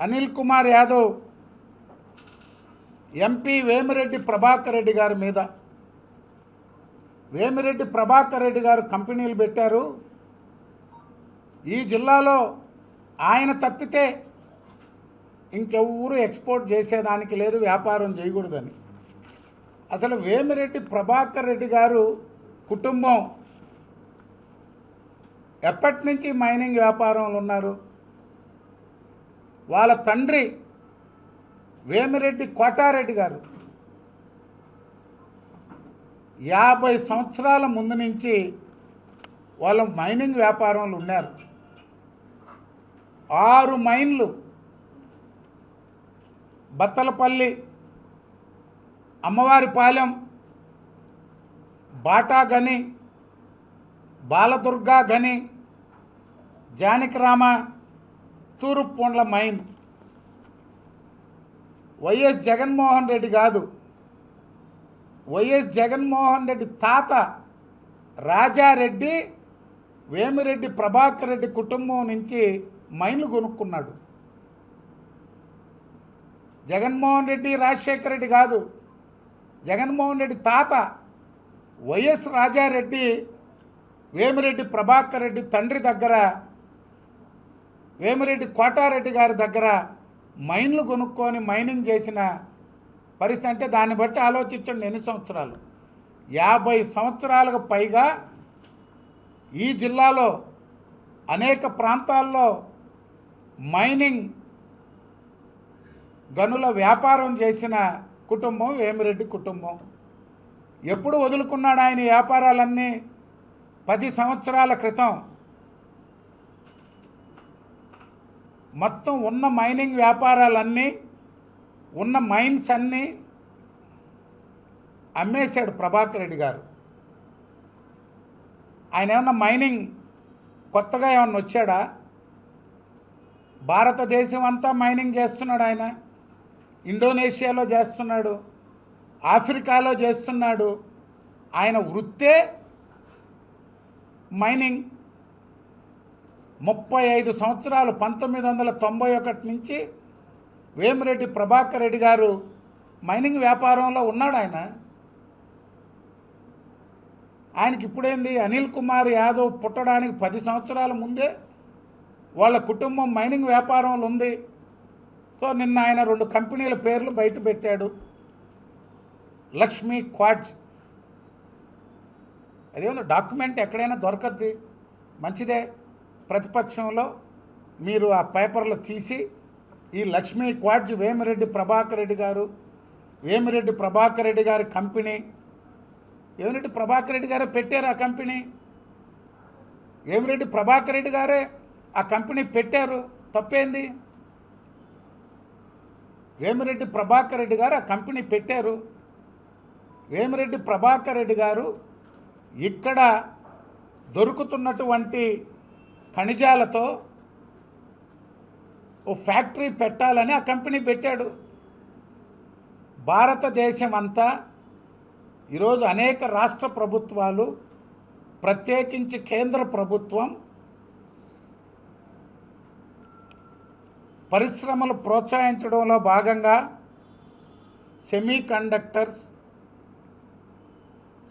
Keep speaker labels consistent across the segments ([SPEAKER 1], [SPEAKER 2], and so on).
[SPEAKER 1] Anil Kumar Yadav MP Vemireddy Prabhakar Reddy గారి మీద వేమిరెడ్డి ప్రభాకర్ రెడ్డి గారు కంపెనీలు పెట్టారు. ఈ జిల్లాలో ఆయన తప్పితే ఇంకెవరు ఎక్స్పోర్ట్ చేసేదానికి లేదు, వ్యాపారం చేయకూడదని. అసలు వేమిరెడ్డి ప్రభాకర్ రెడ్డి గారు కుటుంబం ఎప్పటి నుంచి మైనింగ్ వ్యాపారంలో ఉన్నారు? వాళ్ళ తండ్రి వేమిరెడ్డి కోటారెడ్డి గారు 50 సంవత్సరాల ముందు నుంచి వాళ్ళ మైనింగ్ వ్యాపారంలో ఉన్నారు. 6 మైన్లు బత్తలపల్లి, అమ్మవారిపాలెం, బాటా గని, బాలదుర్గా గని, జానకిరామ, తూరుపొండ్ల మైన్. వైఎస్ జగన్మోహన్ రెడ్డి కాదు, వైఎస్ జగన్మోహన్ రెడ్డి తాత రాజారెడ్డి వేమిరెడ్డి ప్రభాకర్ రెడ్డి కుటుంబం నుంచి మైన్లు కొనుక్కున్నాడు. జగన్మోహన్ రెడ్డి రాజశేఖర రెడ్డి కాదు, జగన్మోహన్ రెడ్డి తాత వైఎస్ రాజారెడ్డి వేమిరెడ్డి ప్రభాకర్ రెడ్డి తండ్రి దగ్గర, వేమిరెడ్డి కోటారెడ్డి గారి దగ్గర మైన్లు కొనుక్కొని మైనింగ్ చేసిన పరిస్థితి. అంటే దాన్ని బట్టి ఆలోచించండి ఎన్ని సంవత్సరాలు. 50 సంవత్సరాలకు పైగా ఈ జిల్లాలో అనేక ప్రాంతాల్లో మైనింగ్ గనుల వ్యాపారం చేసిన కుటుంబం వేమిరెడ్డి కుటుంబం. ఎప్పుడు వదులుకున్నాడు ఆయన వ్యాపారాలన్నీ? 10 సంవత్సరాల క్రితం మొత్తం ఉన్న మైనింగ్ వ్యాపారాలన్నీ, ఉన్న మైన్స్ అన్నీ అమ్మేశాడు ప్రభాకర్ రెడ్డి గారు. ఆయన ఏమన్నా మైనింగ్ కొత్తగా ఏమన్నా వచ్చాడా? భారతదేశం అంతా మైనింగ్ చేస్తున్నాడు ఆయన. ఇండోనేషియాలో చేస్తున్నాడు, ఆఫ్రికాలో చేస్తున్నాడు. ఆయన వృత్తే మైనింగ్. 35 సంవత్సరాలు 1991 నుంచి వేమిరెడ్డి ప్రభాకర్ రెడ్డి గారు మైనింగ్ వ్యాపారంలో ఉన్నాడు. ఆయనకి ఇప్పుడేంది? అనిల్ కుమార్ యాదవ్ పుట్టడానికి 10 సంవత్సరాల ముందే వాళ్ళ కుటుంబం మైనింగ్ వ్యాపారంలో ఉంది. సో నిన్న ఆయన 2 కంపెనీల పేర్లు బయట పెట్టాడు. లక్ష్మీ క్వాడ్జ్, అదేమో డాక్యుమెంట్ ఎక్కడైనా దొరకద్ది, మంచిదే. ప్రతిపక్షంలో మీరు ఆ పేపర్లు తీసి ఈ లక్ష్మీ క్వాడ్జ్ వేమిరెడ్డి ప్రభాకర్ రెడ్డి గారు, వేమిరెడ్డి ప్రభాకర్ రెడ్డి గారి కంపెనీ, వేమిరెడ్డి ప్రభాకర్ రెడ్డి గారే పెట్టారు ఆ కంపెనీ. వేమిరెడ్డి ప్రభాకర్ రెడ్డి గారే ఆ కంపెనీ పెట్టారు, తప్పేంది? వేమిరెడ్డి ప్రభాకర్ రెడ్డి గారు ఆ కంపెనీ పెట్టారు. వేమిరెడ్డి ప్రభాకర్ రెడ్డి గారు ఇక్కడ దొరుకుతున్నటువంటి ఖనిజాలతో ఓ ఫ్యాక్టరీ పెట్టాలని ఆ కంపెనీ పెట్టాడు. భారతదేశం అంతా ఈరోజు అనేక రాష్ట్ర ప్రభుత్వాలు, ప్రత్యేకించి కేంద్ర ప్రభుత్వం పరిశ్రమలు ప్రోత్సహించడంలో భాగంగా semi conductors,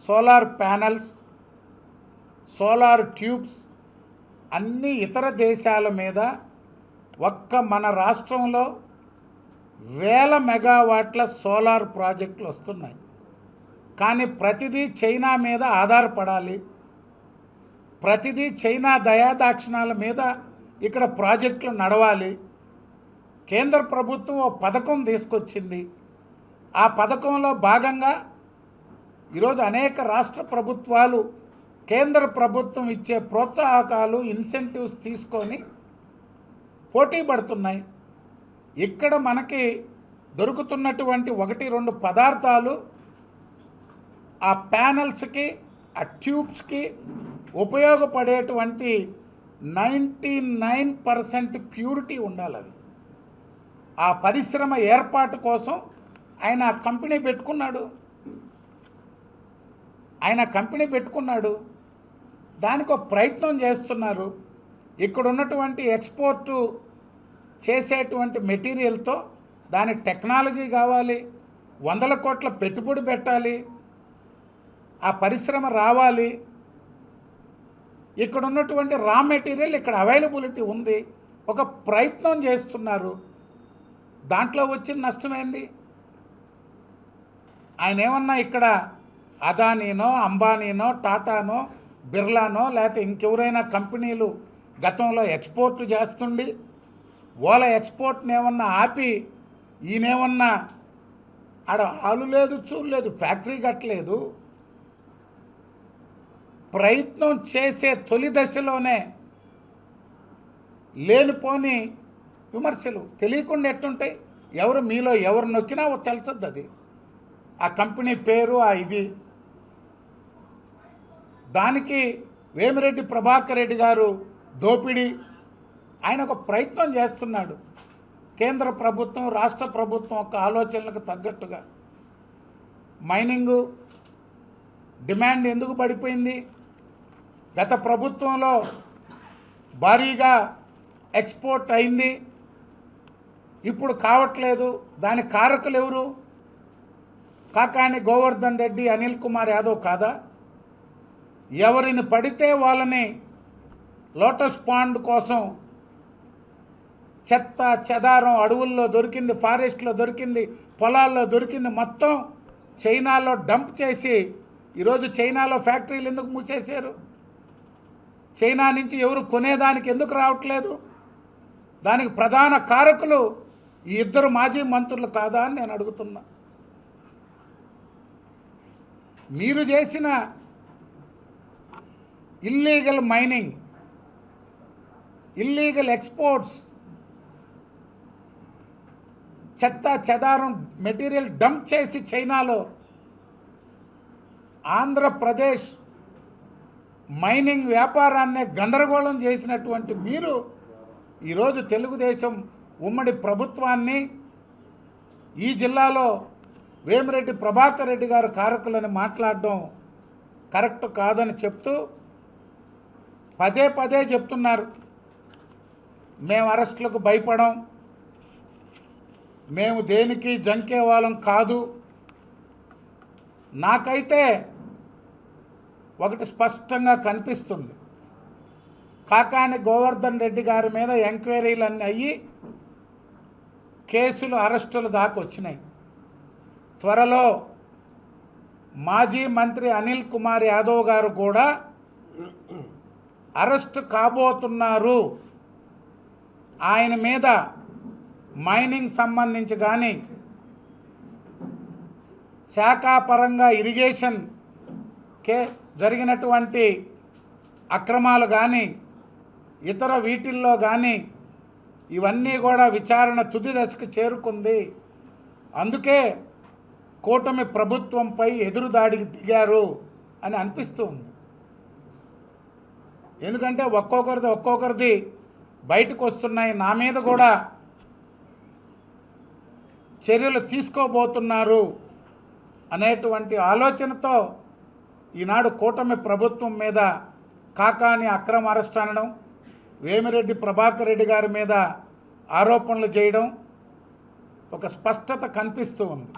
[SPEAKER 1] solar panels, solar tubes అన్ని ఇతర దేశాల మీద ఒక్క మన రాష్ట్రంలో 1000 మెగావాట్ల సోలార్ ప్రాజెక్టులు వస్తున్నాయి. కానీ ప్రతిదీ చైనా మీద ఆధారపడాలి, ప్రతిదీ చైనా దయాదాక్షిణాల మీద ఇక్కడ ప్రాజెక్టులు నడవాలి. కేంద్ర ప్రభుత్వం ఓ పథకం తీసుకొచ్చింది. ఆ పథకంలో భాగంగా ఈరోజు అనేక రాష్ట్ర ప్రభుత్వాలు కేంద్ర ప్రభుత్వం ఇచ్చే ప్రోత్సాహకాలు, ఇన్సెంటివ్స్ తీసుకొని పోటీ పడుతున్నాయి. ఇక్కడ మనకి దొరుకుతున్నటువంటి 1-2 పదార్థాలు ఆ ప్యానల్స్కి, ఆ ట్యూబ్స్కి ఉపయోగపడేటువంటి 99% ప్యూరిటీ ఉండాలి. అవి ఆ పరిశ్రమ ఏర్పాటు కోసం ఆయన కంపెనీ పెట్టుకున్నాడు. దానికి ఒక ప్రయత్నం చేస్తున్నారు. ఇక్కడ ఉన్నటువంటి ఎక్స్పోర్టు చేసేటువంటి మెటీరియల్తో దాని టెక్నాలజీ కావాలి, 100 కోట్ల పెట్టుబడి పెట్టాలి, ఆ పరిశ్రమ రావాలి. ఇక్కడ ఉన్నటువంటి రా మెటీరియల్ ఇక్కడ అవైలబిలిటీ ఉంది, ఒక ప్రయత్నం చేస్తున్నారు. దాంట్లో వచ్చిన నష్టమేంది? ఆయన ఏమన్నా ఇక్కడ అదానీనో, అంబానీనో, టాటానో, బిర్లానో లేకపోతే ఇంకెవరైనా కంపెనీలు గతంలో ఎక్స్పోర్ట్ చేస్తుండి వాళ్ళ ఎక్స్పోర్ట్ని ఏమన్నా ఆపి ఈయనేమన్నా ఆడ ఆలు లేదు, చూడలేదు, ఫ్యాక్టరీ కట్టలేదు. ప్రయత్నం చేసే తొలి దశలోనే లేనిపోని విమర్శలు తెలియకుండా ఎట్టుంటాయి? ఎవరు మీలో ఎవరు నొక్కినా తెలుసద్దు అది, ఆ కంపెనీ పేరు, ఆ ఇది. దానికి వేమిరెడ్డి ప్రభాకర్ రెడ్డి గారు దోపిడీ, ఆయన ఒక ప్రయత్నం చేస్తున్నాడు. కేంద్ర ప్రభుత్వం, రాష్ట్ర ప్రభుత్వం ఒక ఆలోచనలకు తగ్గట్టుగా మైనింగు డిమాండ్ ఎందుకు పడిపోయింది? గత ప్రభుత్వంలో భారీగా ఎక్స్పోర్ట్ అయింది, ఇప్పుడు కావట్లేదు. దాని కారకులు ఎవరు? కాకాని గోవర్ధన్ రెడ్డి, అనిల్ కుమార్ యాదవ్ కాదా? ఎవరిని పడితే వాళ్ళని లోటస్ పాండ్ కోసం చెత్త చెదారం అడవుల్లో దొరికింది, ఫారెస్ట్లో దొరికింది, పొలాల్లో దొరికింది మొత్తం చైనాలో డంప్ చేసి ఈరోజు చైనాలో ఫ్యాక్టరీలు ఎందుకు మూసేశారు? చైనా నుంచి ఎవరు కొనేదానికి ఎందుకు రావట్లేదు? దానికి ప్రధాన కారకులు ఈ ఇద్దరు మాజీ మంత్రులు కాదా అని నేను అడుగుతున్నా. మీరు చేసిన ఇల్లీగల్ మైనింగ్, ఇల్లీగల్ ఎక్స్పోర్ట్స్, చెత్త చెదారం మెటీరియల్ డంప్ చేసి చైనాలో ఆంధ్రప్రదేశ్ మైనింగ్ వ్యాపారాన్నే గందరగోళం చేసినటువంటి మీరు ఈరోజు తెలుగుదేశం ఉమ్మడి ప్రభుత్వాన్ని ఈ జిల్లాలో వేమిరెడ్డి ప్రభాకర్ రెడ్డి గారు కారకులని మాట్లాడడం కరెక్ట్ కాదని చెప్తూ పదే పదే చెప్తున్నారు. మేము అరెస్టులకు భయపడం, మేము దేనికి జంకే వాళ్ళం కాదు. నాకైతే ఒకటి స్పష్టంగా కనిపిస్తుంది, కాకాని గోవర్ధన్ రెడ్డి గారి మీద ఎంక్వైరీలన్నీ అయ్యి కేసులు, అరెస్టులు దాకా వచ్చినాయి. త్వరలో మాజీ మంత్రి అనిల్ కుమార్ యాదవ్ గారు కూడా అరెస్ట్ కాబోతున్నారు. ఆయన మీద మైనింగ్ సంబంధించి కానీ, శాఖాపరంగా ఇరిగేషన్ జరిగినటువంటి అక్రమాలు కానీ, ఇతర వీటిల్లో కానీ ఇవన్నీ కూడా విచారణ తుది దశకు చేరుకుంది. అందుకే కూటమి ప్రభుత్వంపై ఎదురుదాడికి దిగారు అని అనిపిస్తుంది. ఎందుకంటే ఒక్కొక్కరిది బయటకు వస్తున్నాయి, నా మీద కూడా చర్యలు తీసుకోబోతున్నారు అనేటువంటి ఆలోచనతో ఈనాడు కూటమి ప్రభుత్వం మీద కాకాని అక్రమ అరెస్ట్ అనడం, వేమిరెడ్డి ప్రభాకర్ రెడ్డి గారి మీద ఆరోపణలు చేయడం ఒక స్పష్టత కనిపిస్తూ ఉంది.